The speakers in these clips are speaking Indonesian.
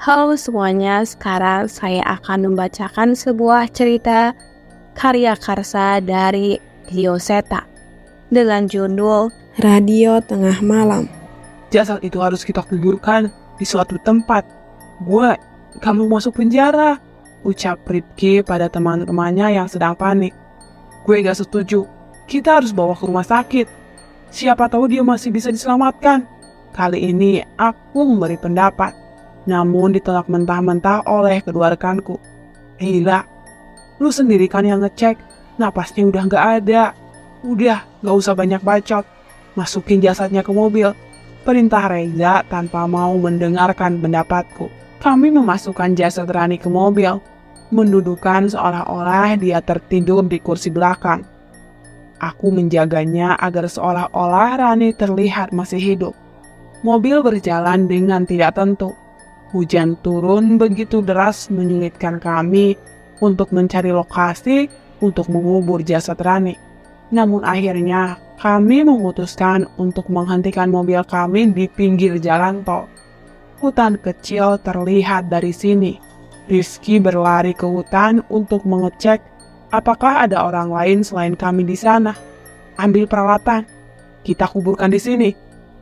Halo semuanya, sekarang saya akan membacakan sebuah cerita karya Karsa dari Dioseta dengan judul Radio Tengah Malam. Jasad itu harus kita kuburkan di suatu tempat. Gue, kamu masuk penjara, ucap Rifki pada teman-temannya yang sedang panik. Gue gak setuju, kita harus bawa ke rumah sakit. Siapa tahu dia masih bisa diselamatkan. Kali ini aku memberi pendapat, namun ditolak mentah-mentah oleh kedua rekanku. Gila, lu sendiri kan yang ngecek, napasnya udah gak ada. Udah, gak usah banyak bacot. Masukin jasadnya ke mobil. Perintah Reza tanpa mau mendengarkan pendapatku. Kami memasukkan jasad Rani ke mobil, mendudukan seolah-olah dia tertidur di kursi belakang. Aku menjaganya agar seolah-olah Rani terlihat masih hidup. Mobil berjalan dengan tidak tentu. Hujan turun begitu deras menyulitkan kami untuk mencari lokasi untuk mengubur jasad Rani. Namun akhirnya kami memutuskan untuk menghentikan mobil kami di pinggir jalan tol. Hutan kecil terlihat dari sini. Rizky berlari ke hutan untuk mengecek apakah ada orang lain selain kami di sana. Ambil peralatan, kita kuburkan di sini,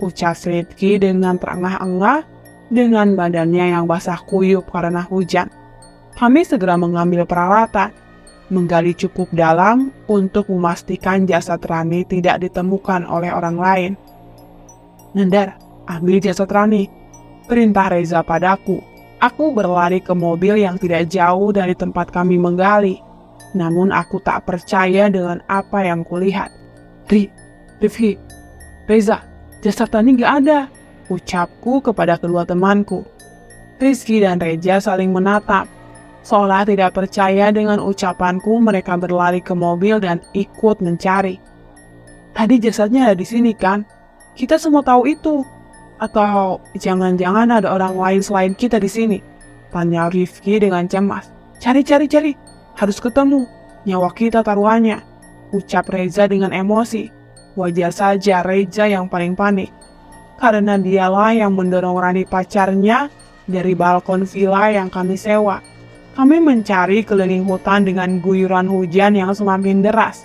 ucap Rizky dengan terengah-engah dengan badannya yang basah kuyup karena hujan. Kami segera mengambil peralatan, menggali cukup dalam untuk memastikan jasad Rani tidak ditemukan oleh orang lain. Nandar, ambil jasad Rani, perintah Reza padaku. Aku berlari ke mobil yang tidak jauh dari tempat kami menggali. Namun aku tak percaya dengan apa yang kulihat. Rifki, Reza, jasad Rani gak ada, ucapku kepada kedua temanku. Rizky dan Reza saling menatap. Seolah tidak percaya dengan ucapanku, mereka berlari ke mobil dan ikut mencari. Tadi jasadnya ada di sini kan? Kita semua tahu itu. Atau jangan-jangan ada orang lain selain kita di sini? Tanya Rifki dengan cemas. Cari. Harus ketemu. Nyawa kita taruhannya. Ucap Reza dengan emosi. Wajar saja Reza yang paling panik. Karena dialah yang mendorong Rani pacarnya dari balkon villa yang kami sewa. Kami mencari keliling hutan dengan guyuran hujan yang semakin deras.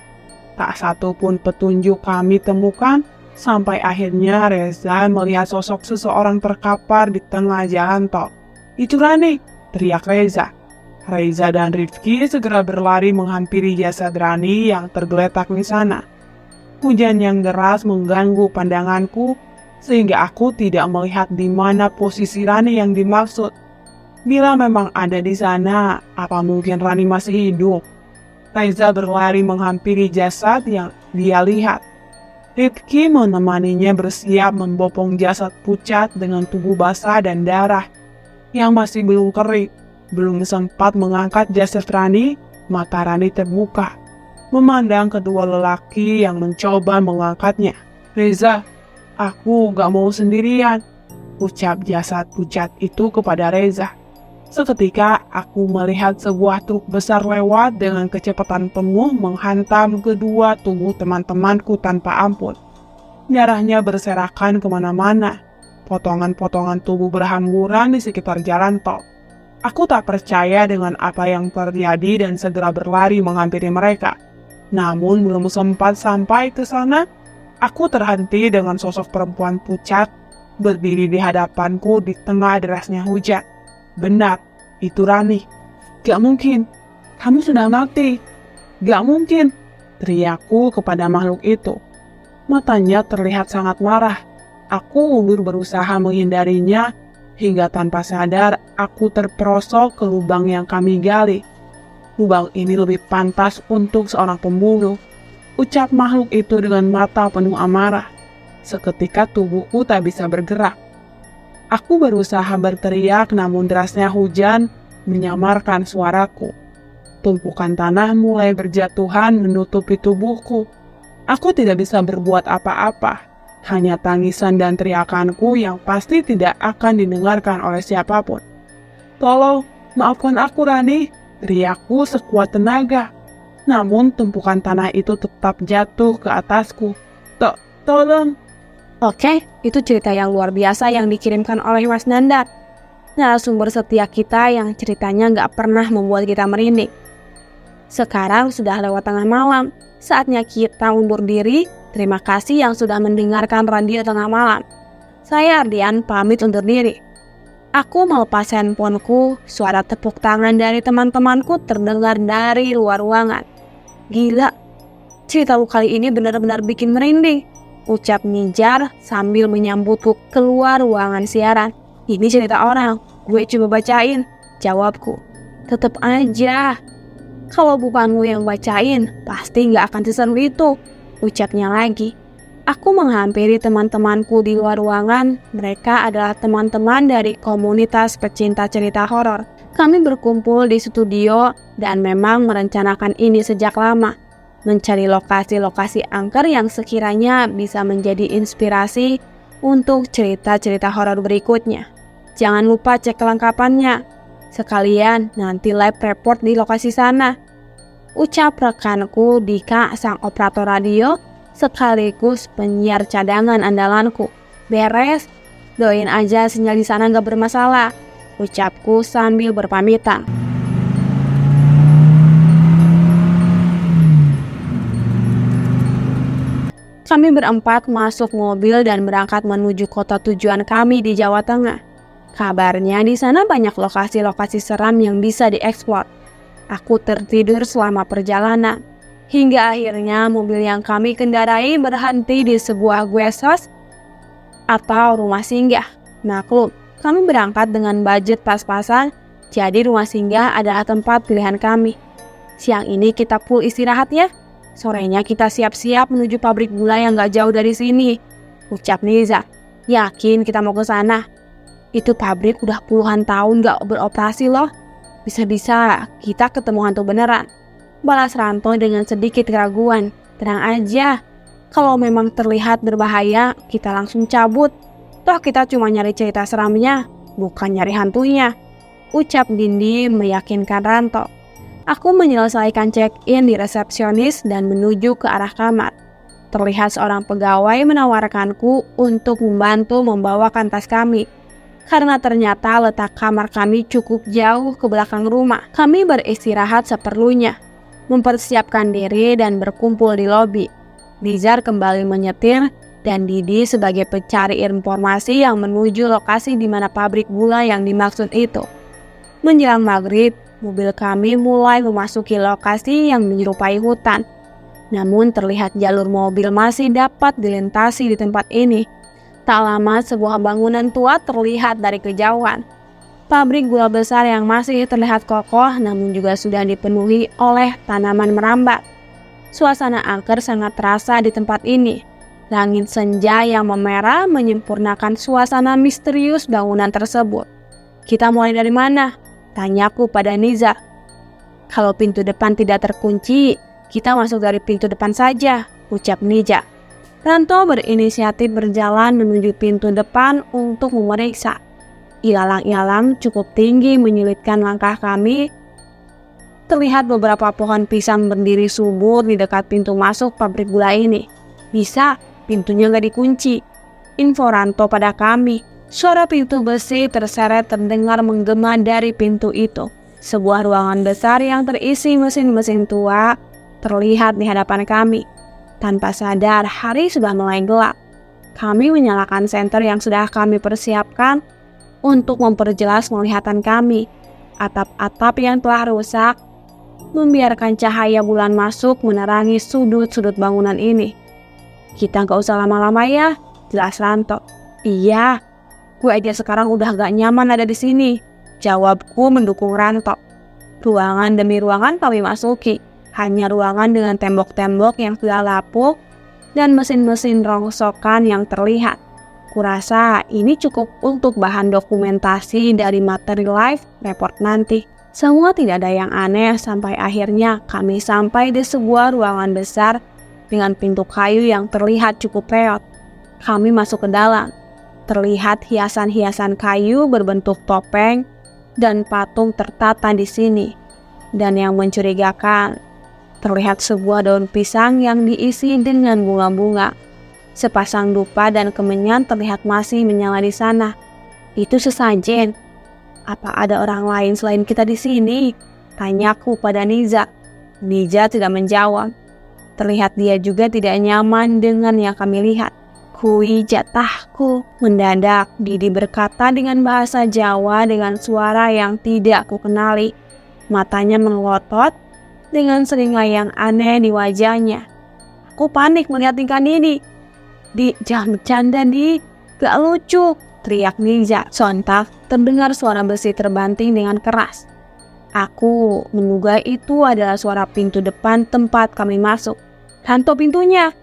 Tak satu pun petunjuk kami temukan, sampai akhirnya Reza melihat sosok seseorang terkapar di tengah jalan tol. Itu Rani, teriak Reza. Reza dan Rifki segera berlari menghampiri jasad Rani yang tergeletak di sana. Hujan yang deras mengganggu pandanganku, sehingga aku tidak melihat di mana posisi Rani yang dimaksud. Bila memang ada di sana, apa mungkin Rani masih hidup? Reza berlari menghampiri jasad yang dia lihat. Rifki menemaninya bersiap membopong jasad pucat dengan tubuh basah dan darah yang masih belum kering. Belum sempat mengangkat jasad Rani, mata Rani terbuka, memandang kedua lelaki yang mencoba mengangkatnya. Reza, aku gak mau sendirian, ucap jasad pucat itu kepada Reza. Seketika aku melihat sebuah truk besar lewat dengan kecepatan penuh menghantam kedua tubuh teman-temanku tanpa ampun. Darahnya berserakan kemana-mana. Potongan-potongan tubuh berhamburan di sekitar jalan tol. Aku tak percaya dengan apa yang terjadi dan segera berlari menghampiri mereka. Namun belum sempat sampai ke sana, aku terhenti dengan sosok perempuan pucat berdiri di hadapanku di tengah derasnya hujan. Benar, itu Rani. Gak mungkin, kamu sudah mati. Gak mungkin, teriakku kepada makhluk itu. Matanya terlihat sangat marah. Aku mundur berusaha menghindarinya, hingga tanpa sadar aku terperosok ke lubang yang kami gali. Lubang ini lebih pantas untuk seorang pembunuh, ucap makhluk itu dengan mata penuh amarah. Seketika tubuhku tak bisa bergerak. Aku berusaha berteriak, namun derasnya hujan menyamarkan suaraku. Tumpukan tanah mulai berjatuhan menutupi tubuhku. Aku tidak bisa berbuat apa-apa, hanya tangisan dan teriakanku yang pasti tidak akan didengarkan oleh siapapun. Tolong, maafkan aku Rani, teriakku sekuat tenaga. Namun tumpukan tanah itu tetap jatuh ke atasku. Tolong. Oke, itu cerita yang luar biasa yang dikirimkan oleh Mas Nandar. narasumber setia kita yang ceritanya gak pernah membuat kita merinding. Sekarang sudah lewat tengah malam, saatnya kita undur diri. Terima kasih yang sudah mendengarkan Radio Tengah Malam. Saya Ardian pamit undur diri. Aku melepas handphoneku, suara tepuk tangan dari teman-temanku terdengar dari luar ruangan. Gila, ceritaku kali ini benar-benar bikin merinding, ucap Nijar sambil menyambutku keluar ruangan siaran. Ini cerita orang, gue coba bacain, jawabku. Tetep aja, kalau bukanmu yang bacain, pasti gak akan seseru itu, ucapnya lagi. Aku menghampiri teman-temanku di luar ruangan. Mereka adalah teman-teman dari komunitas pecinta cerita horor. Kami berkumpul di studio dan memang merencanakan ini sejak lama. Mencari lokasi-lokasi angker yang sekiranya bisa menjadi inspirasi untuk cerita-cerita horor berikutnya. Jangan lupa cek kelengkapannya. Sekalian nanti live report di lokasi sana, ucap rekanku Dika, sang operator radio sekaligus penyiar cadangan andalanku. Beres, doain aja sinyal di sana gak bermasalah, ucapku sambil berpamitan. Kami berempat masuk mobil dan berangkat menuju kota tujuan kami di Jawa Tengah. Kabarnya di sana banyak lokasi-lokasi seram yang bisa dieksplor. Aku tertidur selama perjalanan, hingga akhirnya mobil yang kami kendarai berhenti di sebuah guest house atau rumah singgah. Maklum, kami berangkat dengan budget pas-pasan, jadi rumah singgah adalah tempat pilihan kami. Siang ini kita full istirahat ya, sorenya kita siap-siap menuju pabrik gula yang gak jauh dari sini, ucap Niza. Yakin kita mau ke sana? Itu pabrik udah puluhan tahun gak beroperasi loh. Bisa-bisa kita ketemu hantu beneran, balas Ranto dengan sedikit keraguan. Tenang aja, kalau memang terlihat berbahaya, kita langsung cabut. Toh kita cuma nyari cerita seramnya, bukan nyari hantunya, ucap Dindi meyakinkan Ranto. Aku menyelesaikan check-in di resepsionis dan menuju ke arah kamar. Terlihat seorang pegawai menawarkanku untuk membantu membawakan tas kami. Karena ternyata letak kamar kami cukup jauh ke belakang rumah. Kami beristirahat seperlunya, mempersiapkan diri dan berkumpul di lobi. Nizar kembali menyetir dan Didi sebagai pencari informasi yang menuju lokasi di mana pabrik gula yang dimaksud itu. Menjelang maghrib, mobil kami mulai memasuki lokasi yang menyerupai hutan. Namun terlihat jalur mobil masih dapat dilintasi di tempat ini. Tak lama sebuah bangunan tua terlihat dari kejauhan. Pabrik gula besar yang masih terlihat kokoh namun juga sudah dipenuhi oleh tanaman merambat. Suasana angker sangat terasa di tempat ini. Langit senja yang memerah menyempurnakan suasana misterius bangunan tersebut. Kita mulai dari mana? Tanyaku pada Niza. Kalau pintu depan tidak terkunci, kita masuk dari pintu depan saja, ucap Niza. Ranto berinisiatif berjalan menuju pintu depan untuk memeriksa. Ilalang-ilalang cukup tinggi menyulitkan langkah kami. Terlihat beberapa pohon pisang berdiri subur di dekat pintu masuk pabrik gula ini. Bisa, pintunya gak dikunci, info Ranto pada kami. Suara pintu besi terseret terdengar menggema dari pintu itu. Sebuah ruangan besar yang terisi mesin-mesin tua terlihat di hadapan kami. Tanpa sadar, hari sudah mulai gelap. Kami menyalakan senter yang sudah kami persiapkan untuk memperjelas penglihatan kami. Atap-atap yang telah rusak membiarkan cahaya bulan masuk menerangi sudut-sudut bangunan ini. Kita gak usah lama-lama ya, jelas Ranto. Iya, gue aja sekarang udah gak nyaman ada di sini, jawabku mendukung Ranto. Ruangan demi ruangan kami masuki. Hanya ruangan dengan tembok-tembok yang sudah lapuk dan mesin-mesin rongsokan yang terlihat. Kurasa ini cukup untuk bahan dokumentasi dari materi live report nanti. Semua tidak ada yang aneh sampai akhirnya kami sampai di sebuah ruangan besar dengan pintu kayu yang terlihat cukup reot. Kami masuk ke dalam. Terlihat hiasan-hiasan kayu berbentuk topeng dan patung tertata di sini. Dan yang mencurigakan, terlihat sebuah daun pisang yang diisi dengan bunga-bunga. Sepasang dupa dan kemenyan terlihat masih menyala di sana. Itu sesajen. Apa ada orang lain selain kita di sini? Tanyaku pada Nizar. Nizar tidak menjawab. Terlihat dia juga tidak nyaman dengan yang kami lihat. Kui jatahku. Mendadak Didi berkata dengan bahasa Jawa dengan suara yang tidak ku kenali. Matanya melotot dengan seringai yang aneh di wajahnya. Aku panik melihat tingkah Didi. Di, jangan bercanda Di, gak lucu, teriak Nizar. Sontak terdengar suara besi terbanting dengan keras. Aku menduga itu adalah suara pintu depan tempat kami masuk. Ranto pintunya,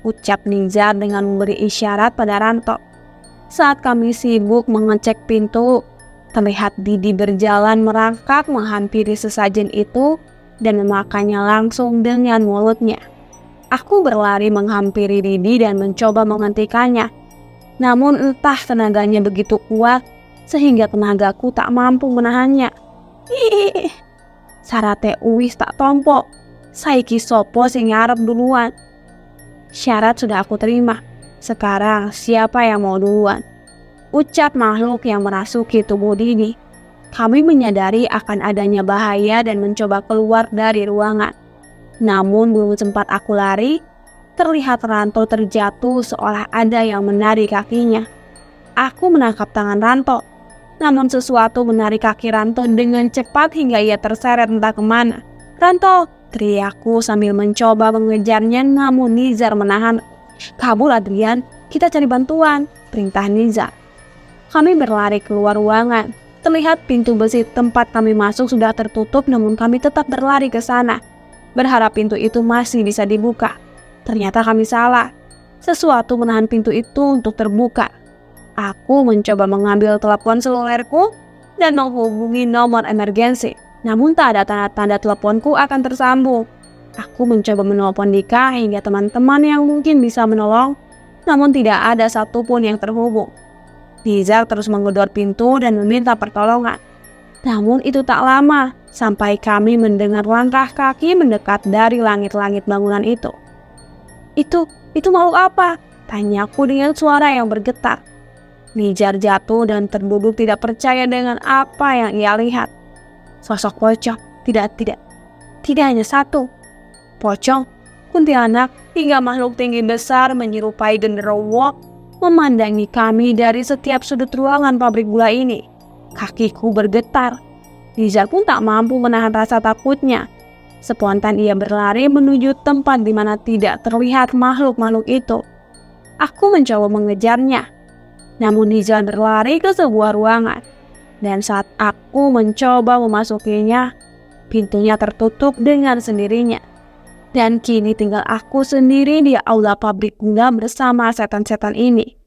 ucap Nizar dengan memberi isyarat pada Ranto. Saat kami sibuk mengecek pintu, terlihat Didi berjalan merangkak menghampiri sesajen itu dan memakannya langsung dengan mulutnya. Aku berlari menghampiri Didi dan mencoba menghentikannya. Namun entah tenaganya begitu kuat sehingga tenagaku tak mampu menahannya. Ih, sarate uwis tak tompo. Saiki sopo sing ngarep duluan. Syarat sudah aku terima. Sekarang siapa yang mau duluan? Ucap makhluk yang merasuki tubuh Didi. Kami menyadari akan adanya bahaya dan mencoba keluar dari ruangan. Namun belum sempat aku lari, terlihat Ranto terjatuh seolah ada yang menarik kakinya. Aku menangkap tangan Ranto, namun sesuatu menarik kaki Ranto dengan cepat hingga ia terseret entah kemana. Ranto, teriakku sambil mencoba mengejarnya, namun Nizar menahan. Kabur Adrian, kita cari bantuan, perintah Nizar. Kami berlari keluar ruangan. Terlihat pintu besi tempat kami masuk sudah tertutup, namun kami tetap berlari ke sana. Berharap pintu itu masih bisa dibuka. Ternyata kami salah. Sesuatu menahan pintu itu untuk terbuka. Aku mencoba mengambil telepon selulerku dan menghubungi nomor emergensi. Namun tak ada tanda-tanda teleponku akan tersambung. Aku mencoba menelpon Dika hingga teman-teman yang mungkin bisa menolong, namun tidak ada satupun yang terhubung. Nizar terus menggedor pintu dan meminta pertolongan. Namun itu tak lama, sampai kami mendengar langkah kaki mendekat dari langit-langit bangunan itu. Itu makhluk apa? Tanyaku dengan suara yang bergetar. Nizar jatuh dan terduduk tidak percaya dengan apa yang ia lihat. Sosok pocong, tidak hanya satu. Pocong, kuntilanak, hingga makhluk tinggi besar menyerupai genderuwo memandangi kami dari setiap sudut ruangan pabrik gula ini. Kakiku bergetar. Nizar pun tak mampu menahan rasa takutnya. Spontan ia berlari menuju tempat di mana tidak terlihat makhluk-makhluk itu. Aku mencoba mengejarnya. Namun Nizar berlari ke sebuah ruangan. Dan saat aku mencoba memasukinya, pintunya tertutup dengan sendirinya. Dan kini tinggal aku sendiri di aula pabrik gula bersama setan-setan ini.